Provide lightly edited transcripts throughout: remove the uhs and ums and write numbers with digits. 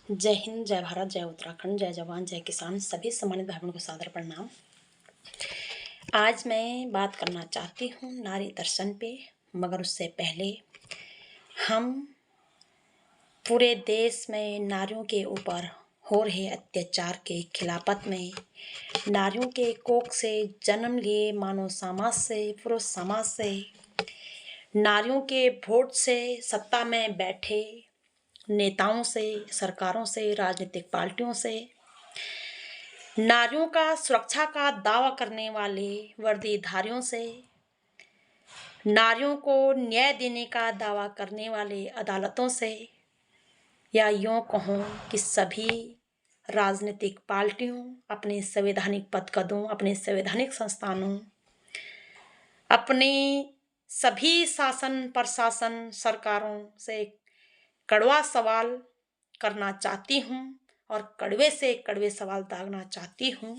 जय हिंद, जय भारत, जय उत्तराखंड, जय जवान, जय किसान, सभी सम्मानित भाई बहनों को सादर प्रणाम। आज मैं बात करना चाहती हूँ नारी दर्शन पे, मगर उससे पहले हम पूरे देश में नारियों के ऊपर हो रहे अत्याचार के खिलाफत में, नारियों के कोख से जन्म लिए मानव समाज से, पुरुष समाज से, नारियों के वोट से सत्ता में बैठे नेताओं से, सरकारों से, राजनीतिक पार्टियों से, नारियों का सुरक्षा का दावा करने वाले वर्दीधारियों से, नारियों को न्याय देने का दावा करने वाले अदालतों से, या यूं कहूं कि सभी राजनीतिक पार्टियों, अपने संवैधानिक पदकदों, अपने संवैधानिक संस्थानों, अपने सभी शासन प्रशासन सरकारों से कड़वा सवाल करना चाहती हूं और कड़वे से कड़वे सवाल दागना चाहती हूं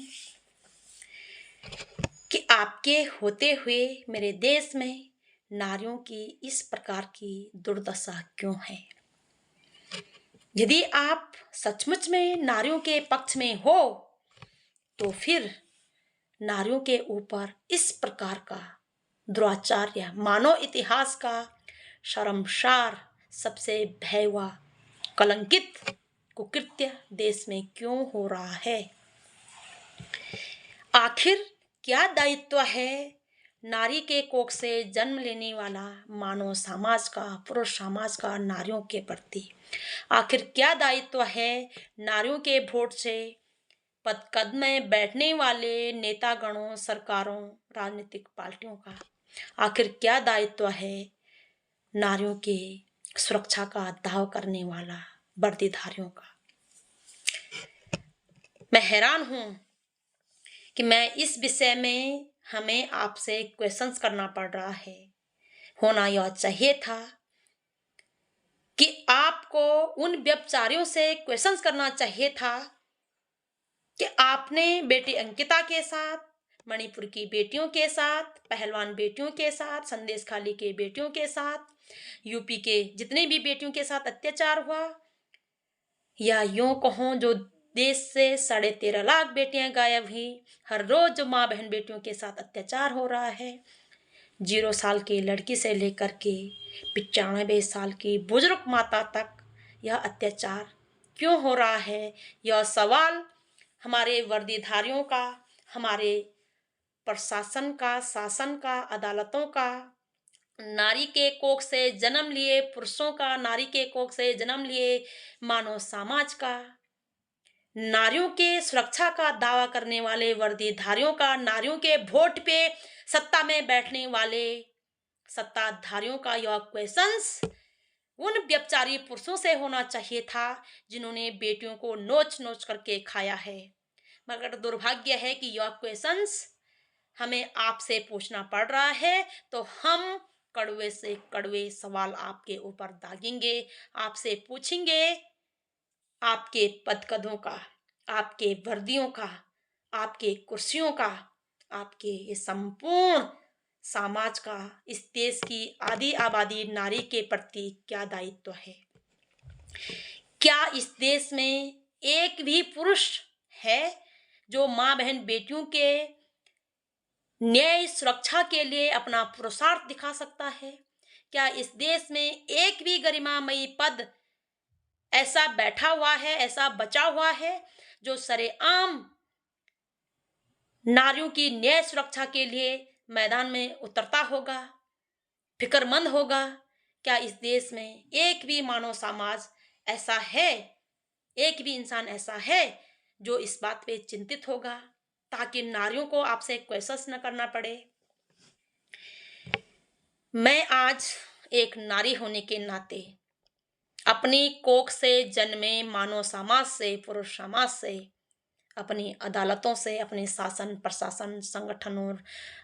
कि आपके होते हुए मेरे देश में नारियों की इस प्रकार की दुर्दशा क्यों है। यदि आप सचमुच में नारियों के पक्ष में हो तो फिर नारियों के ऊपर इस प्रकार का दुराचार या मानव इतिहास का शर्मसार, सबसे भयावह, कलंकित कुकृत्य देश में क्यों हो रहा है। आखिर क्या दायित्व है नारी के कोख से जन्म लेने वाला मानव समाज का, पुरुष समाज का नारियों के प्रति? आखिर क्या दायित्व है नारियों के वोट से पदकद में बैठने वाले नेतागणों, सरकारों, राजनीतिक पार्टियों का? आखिर क्या दायित्व है नारियों के सुरक्षा का दावा करने वाला वर्दीधारियों का? मैं हैरान हूं कि मैं इस विषय में हमें आपसे क्वेश्चंस करना पड़ रहा है। होना यह चाहिए था कि आपको उन व्यभिचारियों से क्वेश्चंस करना चाहिए था कि आपने बेटी अंकिता के साथ, मणिपुर की बेटियों के साथ, पहलवान बेटियों के साथ, संदेश खाली के बेटियों के साथ, यूपी के जितने भी बेटियों के साथ अत्याचार हुआ, या यूं कहूं जो देश से 13.5 लाख बेटियां गायब हुई, हर रोज जो माँ बहन बेटियों के साथ अत्याचार हो रहा है, 0 साल की लड़की से लेकर के 95 साल की बुजुर्ग माता तक यह अत्याचार क्यों हो रहा है। यह सवाल हमारे वर्दीधारियों का, हमारे प्रशासन का, शासन का, अदालतों का, नारी के कोख से जन्म लिए पुरुषों का, नारी के कोख से जन्म लिए मानव समाज का, नारियों के सुरक्षा का दावा करने वाले वर्दीधारियों का, नारियों के वोट पे सत्ता में बैठने वाले सत्ताधारियों का यह क्वेश्चंस उन व्यभिचारी पुरुषों से होना चाहिए था जिन्होंने बेटियों को नोच नोच करके खाया है। मगर दुर्भाग्य है कि यह क्वेश्चंस हमें आपसे पूछना पड़ रहा है, तो हम कड़वे से कड़वे सवाल आपके ऊपर दागेंगे, आपसे पूछेंगे आपके पदकदों का, आपके वर्दियों का, आपके कुर्सियों का, आपके ये संपूर्ण समाज का, इस देश की आधी आबादी नारी के प्रति क्या दायित्व है। क्या इस देश में एक भी पुरुष है जो माँ बहन बेटियों के न्याय सुरक्षा के लिए अपना पुरुषार्थ दिखा सकता है? क्या इस देश में एक भी गरिमामयी पद ऐसा बैठा हुआ है, ऐसा बचा हुआ है जो सरेआम नारियों की न्याय सुरक्षा के लिए मैदान में उतरता होगा, फिक्रमंद होगा? क्या इस देश में एक भी मानव समाज ऐसा है, एक भी इंसान ऐसा है जो इस बात पे चिंतित होगा ताकि नारियों को आपसे क्वेश्चंस न करना पड़े? मैं आज एक नारी होने के नाते अपनी कोख से जन्मे मानव समाज से, पुरुष समाज से, अपनी अदालतों से, अपने शासन प्रशासन संगठनों,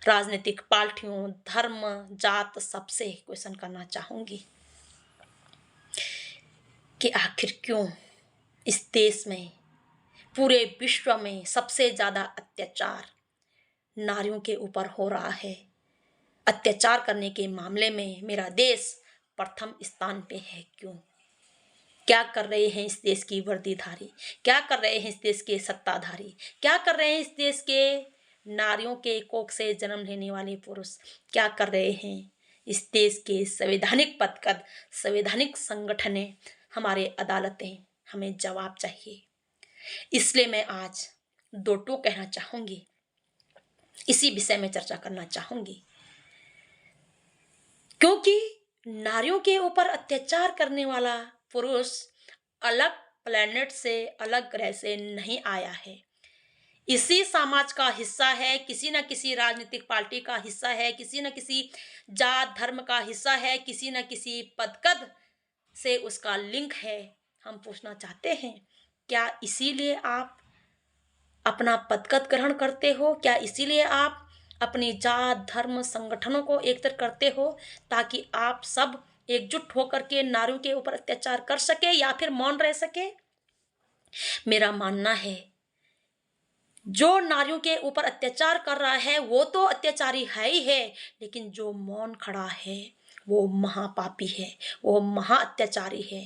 राजनीतिक पार्टियों, धर्म, जात, सबसे क्वेश्चन करना चाहूंगी कि आखिर क्यों इस देश में, पूरे विश्व में सबसे ज्यादा अत्याचार नारियों के ऊपर हो रहा है। अत्याचार करने के मामले में मेरा देश प्रथम स्थान पे है। क्यों? क्या कर रहे हैं इस देश की वर्दीधारी, क्या कर रहे हैं इस देश के सत्ताधारी, क्या कर रहे हैं इस देश के नारियों के कोख से जन्म लेने वाले पुरुष, क्या कर रहे हैं इस देश के संवैधानिक पदकद, संवैधानिक संगठनें, हमारे अदालतें। हमें जवाब चाहिए। इसलिए मैं आज दो टूक कहना चाहूंगी, इसी विषय में चर्चा करना चाहूंगी, क्योंकि नारियों के ऊपर अत्याचार करने वाला पुरुष अलग प्लेनेट से, अलग ग्रह से नहीं आया है। इसी समाज का हिस्सा है, किसी न किसी राजनीतिक पार्टी का हिस्सा है, किसी न किसी जात धर्म का हिस्सा है, किसी न किसी पदकद से उसका लिंक है। हम पूछना चाहते हैं, क्या इसीलिए आप अपना पदकद ग्रहण करते हो? क्या इसीलिए आप अपनी जात धर्म संगठनों को एकत्र करते हो, ताकि आप सब एकजुट होकर के नारियों के ऊपर अत्याचार कर सके या फिर मौन रह सके? मेरा मानना है, जो नारियों के ऊपर अत्याचार कर रहा है वो तो अत्याचारी है ही है, लेकिन जो मौन खड़ा है वो महापापी है, वो महा अत्याचारी है।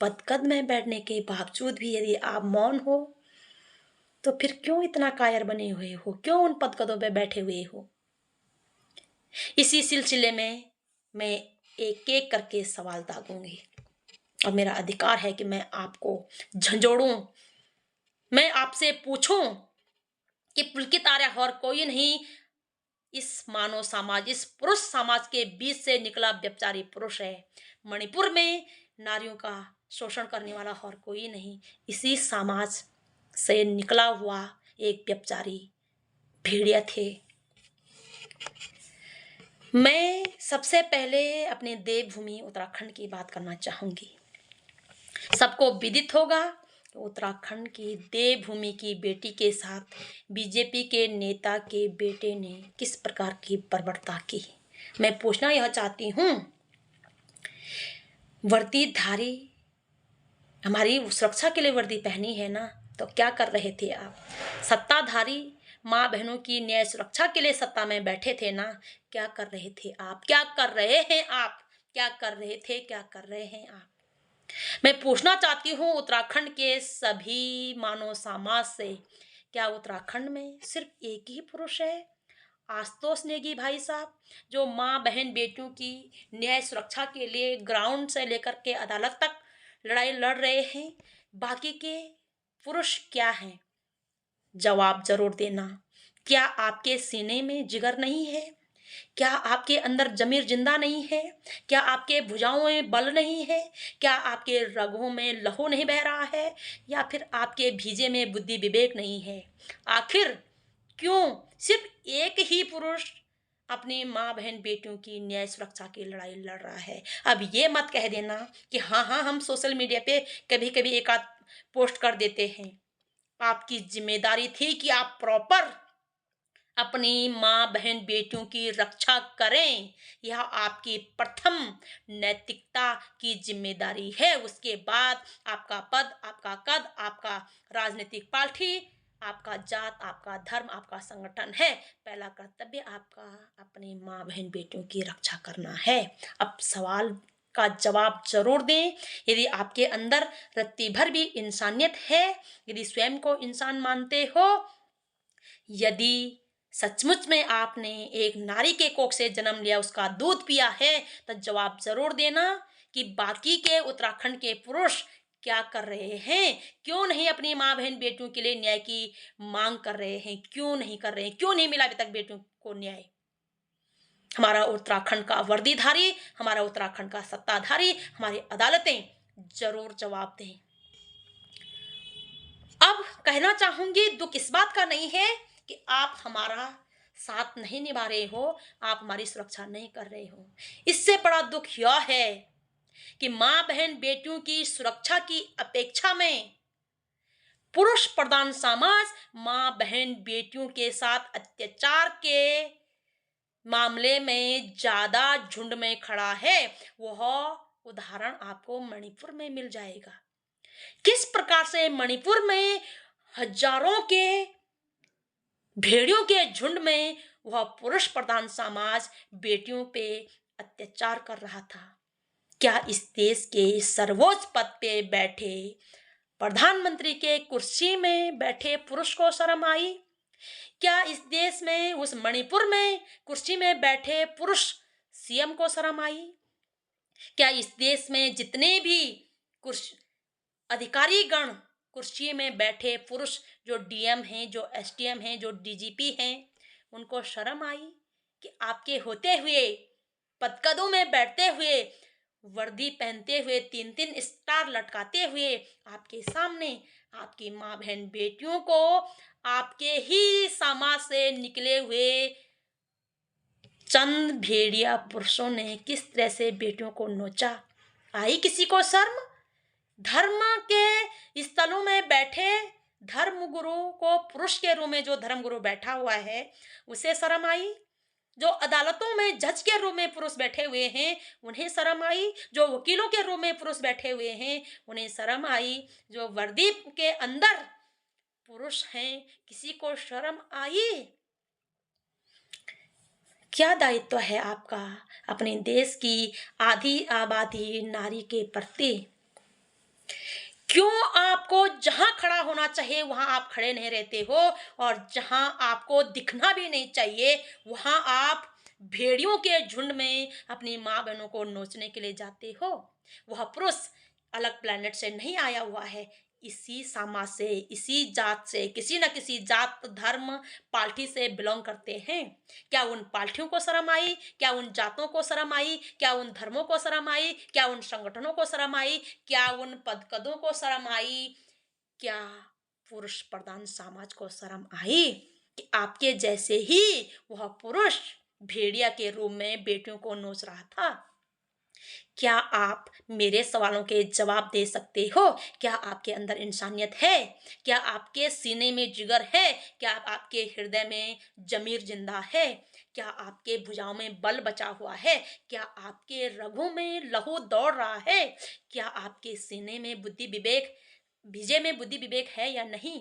पदकद में बैठने के बावजूद भी यदि आप मौन हो, तो फिर क्यों इतना कायर बने हुए हो? क्यों उन पदकदों पे बैठे हुए हो? इसी सिलसिले में मैं एक एक करके सवाल दागूंगी, और मेरा अधिकार है कि मैं आपको झंझोड़ूं, मैं आपसे पूछूं कि पुलकित आर्य और कोई नहीं, इस मानव समाज, इस पुरुष समाज के बीच से निकला व्यभिचारी पुरुष है। मणिपुर में नारियों का शोषण करने वाला और कोई नहीं, इसी समाज से निकला हुआ एक व्यभिचारी भेड़िया थे। मैं सबसे पहले अपने देवभूमि उत्तराखंड की बात करना चाहूंगी। सबको विदित होगा कि उत्तराखंड की देवभूमि की बेटी के साथ बीजेपी के नेता के बेटे ने किस प्रकार की बर्बरता की। मैं पूछना यह चाहती हूँ, वर्दीधारी, हमारी सुरक्षा के लिए वर्दी पहनी है ना, तो क्या कर रहे थे आप? सत्ताधारी माँ बहनों की न्याय सुरक्षा के लिए सत्ता में बैठे थे ना, क्या कर रहे थे आप? क्या कर रहे हैं आप? क्या कर रहे थे? क्या कर रहे हैं आप? मैं पूछना चाहती हूँ उत्तराखंड के सभी मानव समाज से, क्या उत्तराखंड में सिर्फ एक ही पुरुष है, आशुतोष नेगी भाई साहब, जो माँ बहन बेटियों की न्याय सुरक्षा के लिए ग्राउंड से लेकर के अदालत तक लड़ाई लड़ रहे हैं? बाकी के पुरुष क्या हैं? जवाब जरूर देना। क्या आपके सीने में जिगर नहीं है? क्या आपके अंदर जमीर जिंदा नहीं है? क्या आपके भुजाओं में बल नहीं है? क्या आपके रगों में लहू नहीं बह रहा है? या फिर आपके भीजे में बुद्धि विवेक नहीं है? आखिर क्यों सिर्फ एक ही पुरुष अपनी माँ बहन बेटियों की न्याय सुरक्षा की लड़ाई लड़ रहा है? अब ये मत कह देना कि हाँ हाँ हम सोशल मीडिया पे कभी कभी एक आध पोस्ट कर देते हैं। आपकी जिम्मेदारी थी कि आप प्रॉपर अपनी माँ बहन बेटियों की रक्षा करें। यह आपकी प्रथम नैतिकता की जिम्मेदारी है। उसके बाद आपका पद, आपका कद, आपका राजनीतिक पार्टी, आपका जात, आपका धर्म, आपका संगठन है। पहला कर्तव्य आपका अपनी माँ बहन बेटियों की रक्षा करना है। अब सवाल का जवाब जरूर दें। यदि आपके अंदर रत्ती भर भी इंसानियत है, यदि स्वयं को इंसान मानते हो, यदि सचमुच में आपने एक नारी के कोख से जन्म लिया, उसका दूध पिया है, तो जवाब जरूर देना कि बाकी के उत्तराखंड के पुरुष क्या कर रहे हैं? क्यों नहीं अपनी माँ बहन बेटियों के लिए न्याय की मांग कर रहे हैं? क्यों नहीं कर रहे हैं? क्यों नहीं मिला अभी तक बेटियों को न्याय? हमारा उत्तराखंड का वर्दीधारी, हमारा उत्तराखंड का सत्ताधारी, हमारी अदालतें जरूर जवाब दें। अब कहना चाहूंगी, दुख इस बात का नहीं है कि आप हमारा साथ नहीं निभा रहे हो, आप हमारी सुरक्षा नहीं कर रहे हो। इससे बड़ा दुख यह है कि माँ बहन बेटियों की सुरक्षा की अपेक्षा में पुरुष प्रधान समाज माँ बहन बेटियों के साथ अत्याचार के मामले में ज्यादा झुंड में खड़ा है। वह उदाहरण आपको मणिपुर में मिल जाएगा। किस प्रकार से मणिपुर में हजारों के भेड़ियों के झुंड में वह पुरुष प्रधान समाज बेटियों पे अत्याचार कर रहा था। क्या इस देश के सर्वोच्च पद पे बैठे प्रधानमंत्री के कुर्सी में बैठे पुरुष को शर्म आई? क्या इस देश में उस मणिपुर में कुर्सी में बैठे पुरुष सीएम को शर्म आई? क्या इस देश में जितने भी अधिकारी गण कुर्सी में बैठे पुरुष, जो डीएम हैं, जो एसडीएम हैं, जो डीजीपी हैं, उनको शर्म आई कि आपके होते हुए, पदकदों में बैठते हुए, वर्दी पहनते हुए, 3-3 स्टार लटकाते हुए आपके सामने आपकी माँ बहन बेटियों को आपके ही समाज से निकले हुए चंद भेड़िया पुरुषों ने किस तरह से बेटियों को नोचा? आई किसी को शर्म? धर्म के स्थलों में बैठे धर्म गुरु को, पुरुष के रूप में जो धर्म गुरु बैठा हुआ है, उसे शर्म आई? जो अदालतों में जज के रूप में पुरुष बैठे हुए हैं, उन्हें शर्म आई? जो वकीलों के रूप में पुरुष बैठे हुए हैं, उन्हें शर्म आई? जो वर्दी के अंदर पुरुष हैं, किसी को शर्म आई? क्या दायित्व है आपका अपने देश की आधी आबादी नारी के प्रति? क्यों आपको जहां खड़ा होना चाहिए वहां आप खड़े नहीं रहते हो, और जहां आपको दिखना भी नहीं चाहिए वहां आप भेड़ियों के झुंड में अपनी माँ बहनों को नोचने के लिए जाते हो? वह पुरुष अलग प्लेनेट से नहीं आया हुआ है, इसी समाज से, इसी जात से, किसी न किसी जात धर्म पार्टी से बिलोंग करते हैं। क्या उन पार्टियों को शर्म आई? क्या उन जातों को शर्म आई? क्या उन धर्मों को शर्म आई? क्या उन संगठनों को शर्म आई? क्या उन पदकदों को शर्म आई? क्या पुरुष प्रधान समाज को शर्म आई कि आपके जैसे ही वह पुरुष भेड़िया के रूप में बेटियों को नोच रहा था? क्या आप मेरे सवालों के जवाब दे सकते हो? क्या आपके अंदर इंसानियत है? क्या आपके सीने में जिगर है? क्या आपके हृदय में जमीर जिंदा है? क्या आपके भुजाओं में बल बचा हुआ है? क्या आपके रगों में लहू दौड़ रहा है? क्या आपके सीने में बुद्धि विवेक, भिजे में बुद्धि विवेक है या नहीं?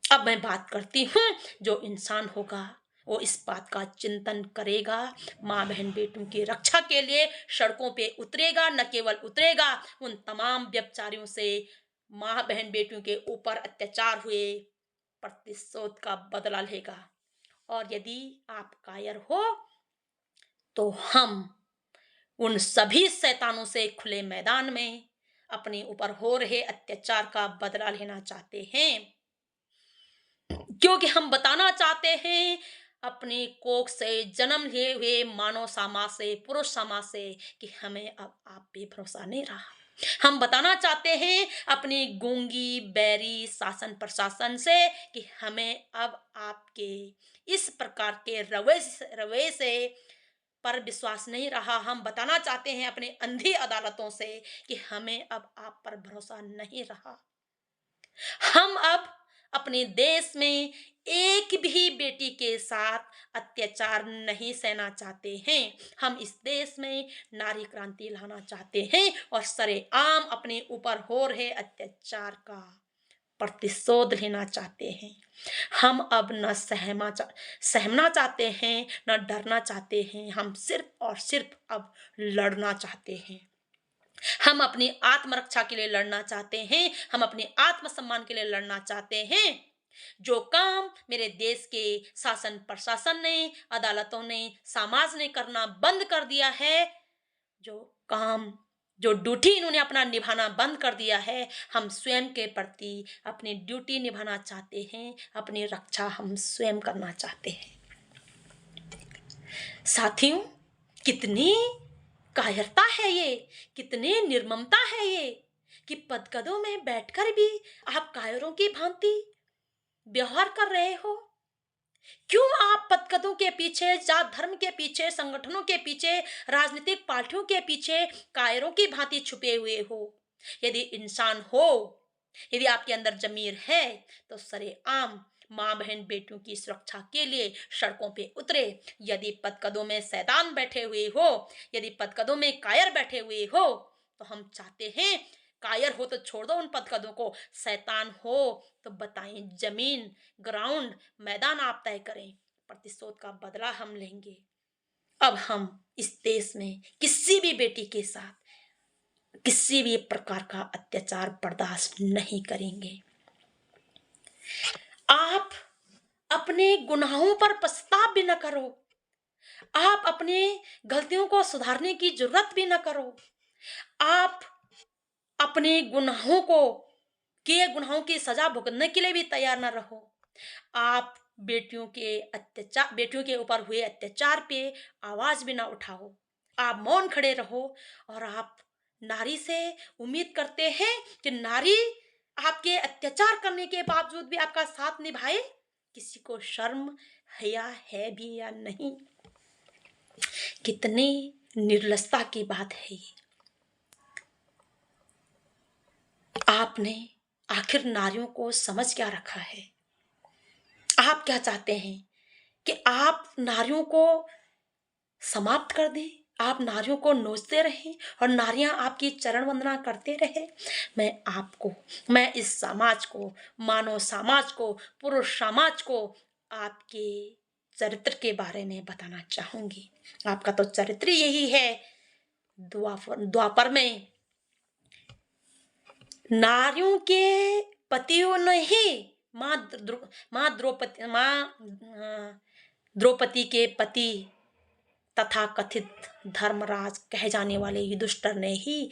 अब मैं बात करती हूँ, जो इंसान होगा वो इस बात का चिंतन करेगा, माँ बहन बेटों की रक्षा के लिए सड़कों पे उतरेगा, न केवल उतरेगा, उन तमाम व्यभिचारियों से माँ बहन बेटियों के ऊपर अत्याचार हुए प्रतिशोध का बदला लेगा। और यदि आप कायर हो तो हम उन सभी शैतानों से खुले मैदान में अपने ऊपर हो रहे अत्याचार का बदला लेना चाहते हैं, क्योंकि हम बताना चाहते हैं अपनी कोख से जन्म लिए हुए मानव समाज से, पुरुष समाज से, कि हमें अब आप पे भरोसा नहीं रहा। हम बताना चाहते हैं अपनी गूंगी बैरी शासन प्रशासन से कि हमें अब आपके इस प्रकार के रवैये से पर विश्वास नहीं रहा। हम बताना चाहते हैं अपनी अंधी अदालतों से कि हमें अब आप पर भरोसा नहीं रहा। हम अब अपने देश में एक भी बेटी के साथ अत्याचार नहीं सहना चाहते हैं। हम इस देश में नारी क्रांति लाना चाहते हैं और सरेआम अपने ऊपर हो रहे अत्याचार का प्रतिशोध लेना चाहते हैं। हम अब न सहमना चाहते हैं, न डरना चाहते हैं। हम सिर्फ और सिर्फ अब लड़ना चाहते हैं। हम अपनी आत्मरक्षा के लिए लड़ना चाहते हैं। हम अपने आत्मसम्मान के लिए लड़ना चाहते हैं। जो काम मेरे देश के शासन प्रशासन ने, अदालतों ने, समाज ने करना बंद कर दिया है, जो काम, जो ड्यूटी इन्होंने अपना निभाना बंद कर दिया है, हम स्वयं के प्रति अपनी ड्यूटी निभाना चाहते हैं। अपनी रक्षा हम स्वयं करना चाहते हैं। साथियों, कितनी कायरता है ये, कितनी निर्ममता है ये कि पदकदों में बैठकर भी आप कायरों की भांति व्यवहार कर रहे हो। क्यों आप पदकदों के पीछे, जात धर्म के पीछे, संगठनों के पीछे, राजनीतिक पार्टियों के पीछे कायरों की भांति छुपे हुए हो? यदि इंसान हो, यदि आपके अंदर जमीर है, तो सरेआम माँ बहन बेटियों की सुरक्षा के लिए सड़कों पे उतरे। यदि पदकदों में शैतान बैठे हुए हो, यदि पदकदों में कायर बैठे हुए हो, तो हम चाहते हैं, कायर हो तो छोड़ दो उन पदकदों को, शैतान हो तो बताएं, जमीन, ग्राउंड, मैदान आप तय करें, प्रतिशोध का बदला हम लेंगे। अब हम इस देश में किसी भी बेटी के साथ किसी भी प्रकार का अत्याचार बर्दाश्त नहीं करेंगे। आप अपने गुनाहों पर पछतावा भी न करो, आप अपने गलतियों को सुधारने की जरूरत भी न करो, आप अपने गुनाहों को किए गुनाहों की सजा भुगतने के लिए भी तैयार न रहो। आप बेटियों के ऊपर हुए अत्याचार पे आवाज भी ना उठाओ, आप मौन खड़े रहो। और आप नारी से उम्मीद करते हैं कि नारी आपके अत्याचार करने के बावजूद भी आपका साथ निभाए। किसी को शर्म हया है भी या नहीं? कितनी निर्लजता की बात है ये। आपने आखिर नारियों को समझ क्या रखा है? आप क्या चाहते हैं कि आप नारियों को समाप्त कर दें, आप नारियों को नोचते रहें और नारियां आपकी चरण वंदना करते रहे? मैं इस समाज को, मानव समाज को, पुरुष समाज को आपके चरित्र के बारे में बताना चाहूंगी। आपका तो चरित्र यही है। द्वापर में नारियों के पतियों ने ही द्रौपदी के पति तथा कथित धर्मराज कहे जाने वाले युधिष्ठिर ने ही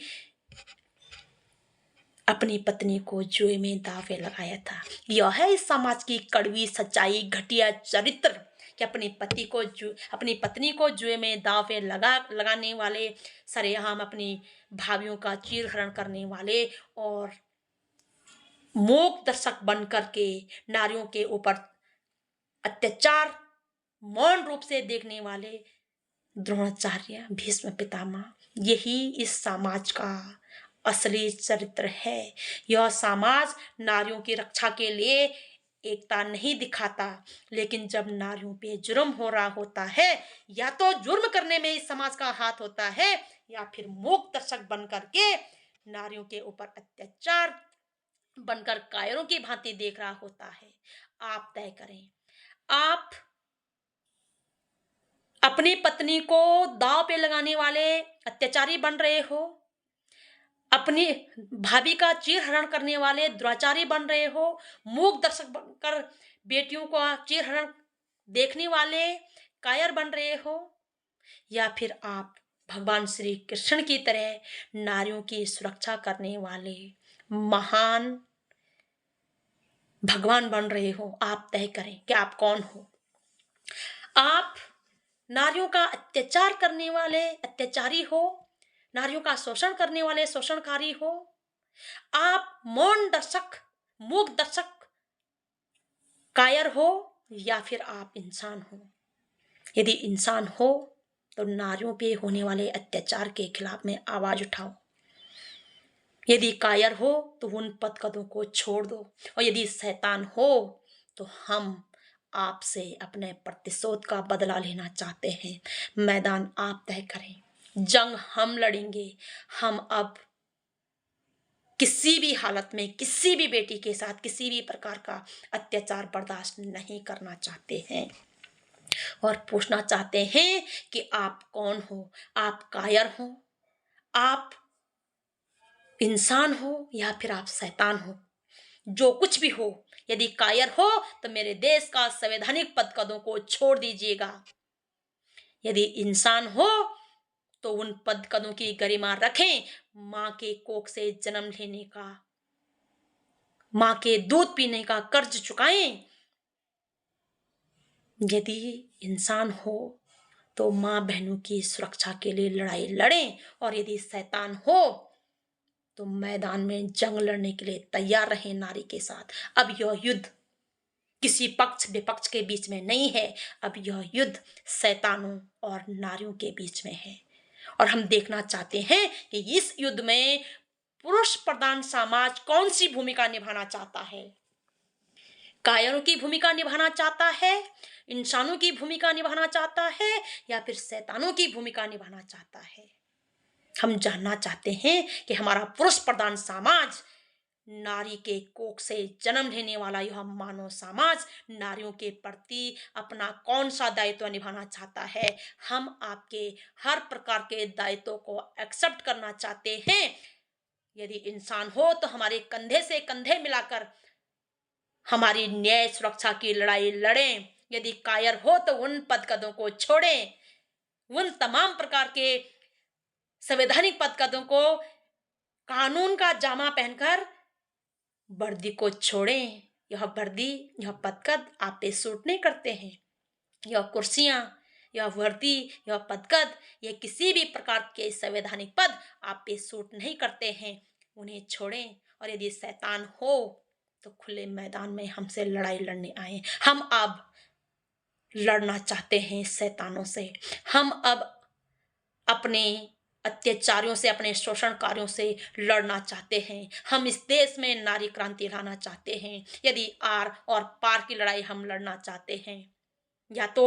अपनी पत्नी को जुए में दांव लगाया था। यह है इस समाज की कड़वी सच्चाई, घटिया चरित्र कि अपनी पत्नी को जुए में दांव लगाने वाले, सरेआम अपनी भाभियों का चीरहरण करने वाले और मूक दर्शक बन करके नारियों के ऊपर अत्याचार मौन रूप से देखने वाले द्रोणाचार्य, भीष्म पितामह, यही इस समाज का असली चरित्र है। यह समाज नारियों की रक्षा के लिए एकता नहीं दिखाता, लेकिन जब नारियों पे जुर्म हो रहा होता है, या तो जुर्म करने में इस समाज का हाथ होता है या फिर मूक दर्शक बन करके नारियों के ऊपर अत्याचार बनकर कायरों की भांति देख रहा होता है। आप तय करें, आप अपनी पत्नी को दांव पे लगाने वाले अत्याचारी बन रहे हो, अपनी भाभी का चीरहरण करने वाले दुराचारी बन रहे हो, मूक दर्शक बनकर बेटियों का चीरहरण देखने वाले कायर बन रहे हो, या फिर आप भगवान श्री कृष्ण की तरह नारियों की सुरक्षा करने वाले महान भगवान बन रहे हो। आप तय करें कि आप कौन हो। आप नारियों का अत्याचार करने वाले अत्याचारी हो, नारियों का शोषण करने वाले शोषणकारी हो, आप मौन दर्शक, मूक दर्शक, कायर हो, या फिर आप इंसान हो। यदि इंसान हो तो नारियों पे होने वाले अत्याचार के खिलाफ में आवाज उठाओ। यदि कायर हो तो उन पदकदों को छोड़ दो, और यदि शैतान हो तो हम आपसे अपने प्रतिशोध का बदला लेना चाहते हैं। मैदान आप तय करें, जंग हम लड़ेंगे। हम अब किसी भी हालत में किसी भी बेटी के साथ किसी भी प्रकार का अत्याचार बर्दाश्त नहीं करना चाहते हैं और पूछना चाहते हैं कि आप कौन हो। आप कायर हो, आप इंसान हो, या फिर आप शैतान हो? जो कुछ भी हो, यदि कायर हो तो मेरे देश का संवैधानिक पदकदों को छोड़ दीजिएगा। यदि इंसान हो तो उन पदकदों की गरिमा रखें। मां के कोख से जन्म लेने का, मां के दूध पीने का कर्ज चुकाएं। यदि इंसान हो तो मां बहनों की सुरक्षा के लिए लड़ाई लड़ें, और यदि शैतान हो तो मैदान में जंग लड़ने के लिए तैयार रहे नारी के साथ। अब यह युद्ध किसी पक्ष विपक्ष के बीच में नहीं है, अब यह युद्ध शैतानों और नारियों के बीच में है। और हम देखना चाहते हैं कि इस युद्ध में पुरुष प्रधान समाज कौन सी भूमिका निभाना चाहता है। कायरों की भूमिका निभाना चाहता है, इंसानों की भूमिका निभाना चाहता है, या फिर शैतानों की भूमिका निभाना चाहता है। हम जानना चाहते हैं कि हमारा पुरुष प्रधान समाज नारी के कोख से जन्म लेने वाला यह मानव समाज नारियों के प्रति अपना कौन सा दायित्व निभाना चाहता है। हम आपके हर प्रकार के दायित्वों को एक्सेप्ट करना चाहते हैं। यदि इंसान हो तो हमारे कंधे से कंधे मिलाकर हमारी न्याय सुरक्षा की लड़ाई लड़ें। यदि कायर हो तो उन पदकदों को छोड़ें, उन तमाम प्रकार के संवैधानिक पदकदों को कानून का जामा पहनकर वर्दी को छोड़ें। यह वर्दी, यह पदकद आप पे सूट नहीं करते हैं। यह कुर्सियां, यह वर्दी, यह पदकद, यह किसी भी प्रकार के संवैधानिक पद आप पे सूट नहीं करते हैं। उन्हें छोड़ें और यदि शैतान हो तो खुले मैदान में हमसे लड़ाई लड़ने आए। हम अब लड़ना चाहते हैं शैतानों से। हम अब अपने अत्याचारियों से, अपने शोषणकारियों से लड़ना चाहते हैं। हम इस देश में नारी क्रांति लाना चाहते हैं। यदि आर और पार की लड़ाई हम लड़ना चाहते हैं, या तो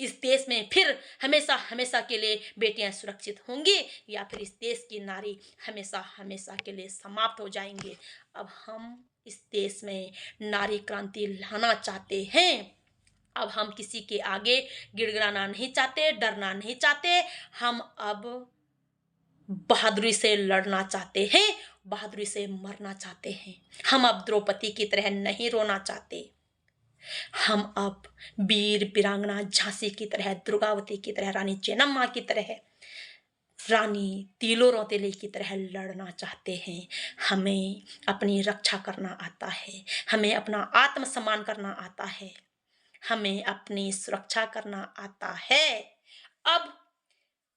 इस देश में फिर हमेशा हमेशा के लिए बेटियां सुरक्षित होंगी, या फिर इस देश की नारी हमेशा हमेशा के लिए समाप्त हो जाएंगे। अब हम इस देश में नारी क्रांति लाना चाहते हैं। अब हम किसी के आगे गिड़गिड़ाना नहीं चाहते, डरना नहीं चाहते। हम अब बहादुरी से लड़ना चाहते हैं, बहादुरी से मरना चाहते हैं। हम अब द्रौपदी की तरह नहीं रोना चाहते। हम अब वीर वीरांगना झांसी की तरह, दुर्गावती की तरह, रानी चेन्नम्मा की तरह, रानी तीलो रौतेली की तरह लड़ना चाहते हैं। हमें अपनी रक्षा करना आता है, हमें अपना आत्मसम्मान करना आता है, हमें अपनी सुरक्षा करना आता है। अब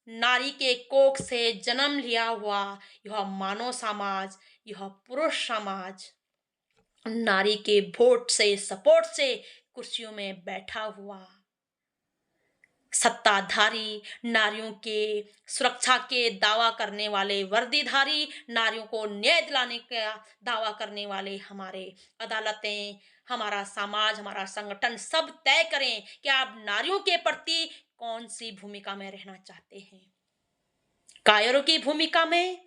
नारी के कोख से जन्म लिया हुआ यह मानव समाज, यह पुरुष समाज नारी के वोट से, सपोर्ट से कुर्सियों में बैठा हुआ सत्ताधारी, नारियों के सुरक्षा के दावा करने वाले वर्दीधारी, नारियों को न्याय दिलाने का दावा करने वाले हमारे अदालतें, हमारा समाज, हमारा संगठन सब तय करें कि आप नारियों के प्रति कौन सी भूमिका में रहना चाहते हैं। कायरों की भूमिका में,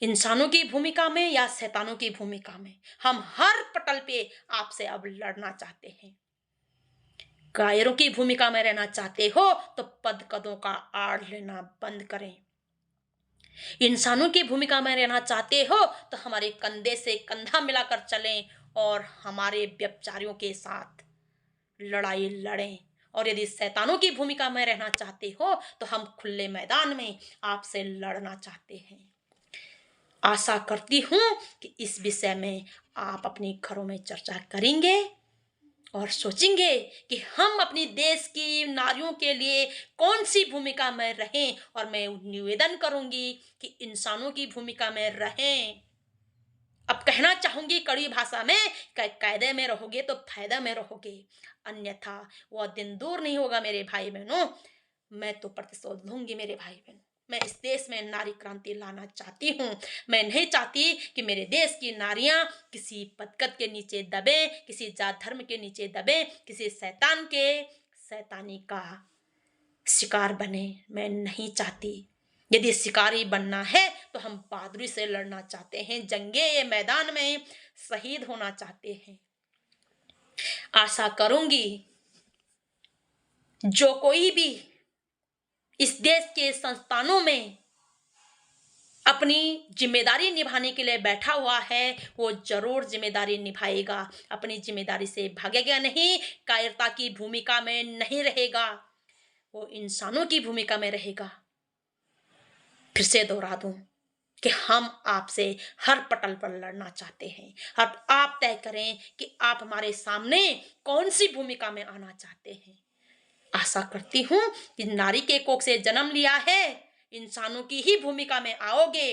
इंसानों की भूमिका में, या शैतानों की भूमिका में। हम हर पटल पे आपसे अब लड़ना चाहते हैं। कायरों की भूमिका में रहना चाहते हो तो पदकदों का आड़ लेना बंद करें। इंसानों की भूमिका में रहना चाहते हो तो हमारे कंधे से कंधा मिलाकर चलें और हमारे व्यभिचारियों के साथ लड़ाई लड़ें। और यदि शैतानों की भूमिका में रहना चाहते हो तो हम खुले मैदान में आपसे लड़ना चाहते हैं। आशा करती हूं कि इस विषय में आप अपने घरों में चर्चा करेंगे और सोचेंगे कि हम अपनी देश की नारियों के लिए कौन सी भूमिका में रहें। और मैं निवेदन करूंगी कि इंसानों की भूमिका में रहें। अब कहना चाहूंगी कड़ी भाषा में, कायदे में रहोगे तो फायदा में रहोगे, अन्यथा वह दिन दूर नहीं होगा मेरे भाई बहनों। मैं तो प्रतिशोध लूंगी मेरे भाई बहनों। मैं इस देश में नारी क्रांति लाना चाहती हूँ। मैं नहीं चाहती कि मेरे देश की नारियां किसी पदकद के नीचे दबे, किसी जात धर्म के नीचे दबे, किसी शैतान के शैतानी का शिकार बने। मैं नहीं चाहती। यदि शिकारी बनना है तो हम बहादुरी से लड़ना चाहते हैं, जंगे मैदान में शहीद होना चाहते हैं। आशा करूंगी जो कोई भी इस देश के संस्थानों में अपनी जिम्मेदारी निभाने के लिए बैठा हुआ है वो जरूर जिम्मेदारी निभाएगा, अपनी जिम्मेदारी से भागेगा नहीं, कायरता की भूमिका में नहीं रहेगा, वो इंसानों की भूमिका में रहेगा। फिर से दोहरा दूं कि हम आपसे हर पटल पर लड़ना चाहते हैं। अब आप तय करें कि आप हमारे सामने कौन सी भूमिका में आना चाहते हैं। आशा करती हूं कि नारी के कोख से जन्म लिया है, इंसानों की ही भूमिका में आओगे।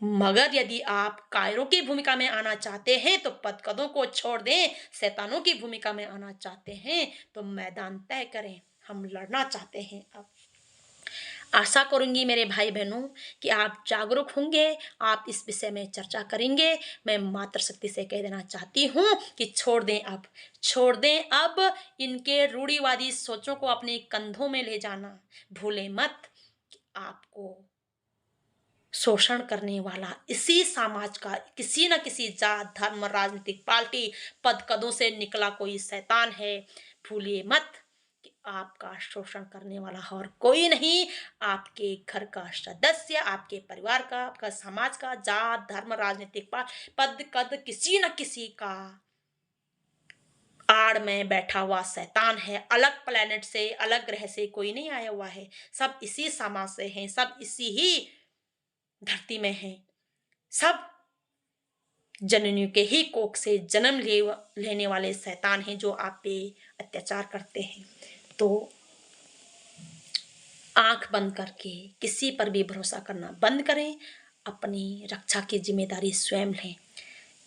मगर यदि आप कायरों की भूमिका में आना चाहते हैं तो पदकदों को छोड़ दें, शैतानों की भूमिका में आना चाहते हैं तो मैदान तय करें। हम लड़ना चाहते हैं। अब आशा करूंगी मेरे भाई बहनों कि आप जागरूक होंगे, आप इस विषय में चर्चा करेंगे। मैं मातृशक्ति से कह देना चाहती हूँ कि छोड़ दें अब इनके रूढ़िवादी सोचों को, अपने कंधों में ले जाना भूलें मत कि आपको शोषण करने वाला इसी समाज का किसी न किसी जात धर्म राजनीतिक पार्टी पद कदों से निकला कोई शैतान है। भूलिए मत कि आपका शोषण करने वाला और कोई नहीं, आपके घर का सदस्य, आपके परिवार का, आपका समाज का, जात धर्म राजनीतिक पद कद किसी न किसी का आड़ में बैठा हुआ शैतान है। अलग प्लेनेट से, अलग ग्रह से कोई नहीं आया हुआ है। सब इसी समाज से हैं, सब इसी ही धरती में हैं। सब जननियों के ही कोख से जन्म लेने वाले शैतान हैं जो आप पे अत्याचार करते हैं। तो आंख बंद करके किसी पर भी भरोसा करना बंद करें। अपनी रक्षा की जिम्मेदारी स्वयं लें।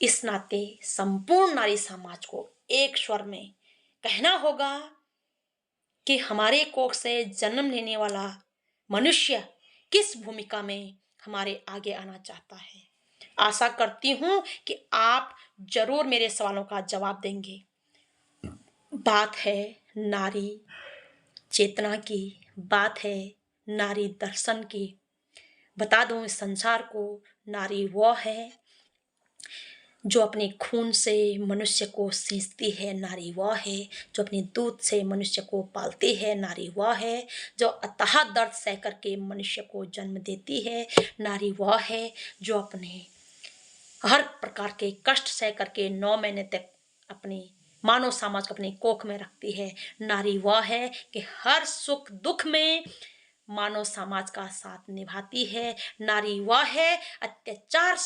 इस नाते संपूर्ण नारी समाज को एक स्वर में कहना होगा कि हमारे कोख से जन्म लेने वाला मनुष्य किस भूमिका में हमारे आगे आना चाहता है। आशा करती हूं कि आप जरूर मेरे सवालों का जवाब देंगे। बात है नारी चेतना की, बात है नारी दर्शन की। बता दूं इस संसार को, नारी वह है जो अपने खून से मनुष्य को सींचती है। नारी वह है जो अपने दूध से मनुष्य को पालती है। नारी वह है जो अथाह दर्द सह करके मनुष्य को जन्म देती है। नारी वह है जो अपने हर प्रकार के कष्ट सह करके 9 महीने तक अपनी मानव समाज को अपने कोख में रखती है। नारी वह है कि हर सुख दुख में मानव समाज का साथ निभाती है। नारी वह है अत्याचार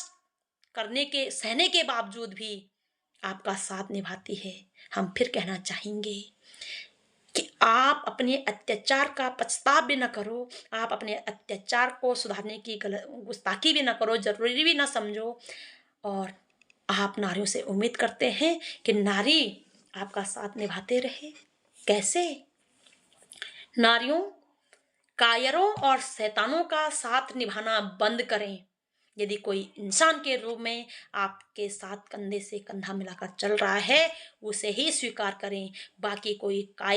करने के सहने के बावजूद भी आपका साथ निभाती है। हम फिर कहना चाहेंगे कि आप अपने अत्याचार का पछतावा भी न करो। आप अपने अत्याचार को सुधारने की गुस्ताखी भी न करो, जरूरी भी न समझो। और आप नारियों से उम्मीद करते हैं कि नारी आपका साथ निभाते रहे। कैसे? नारियों, कायरों और शैतानों का साथ निभाना बंद करें। यदि कोई इंसान के रूप में आपके साथ कंधे से कंधा मिलाकर चल रहा है, उसे ही स्वीकार करें। बाकी कोई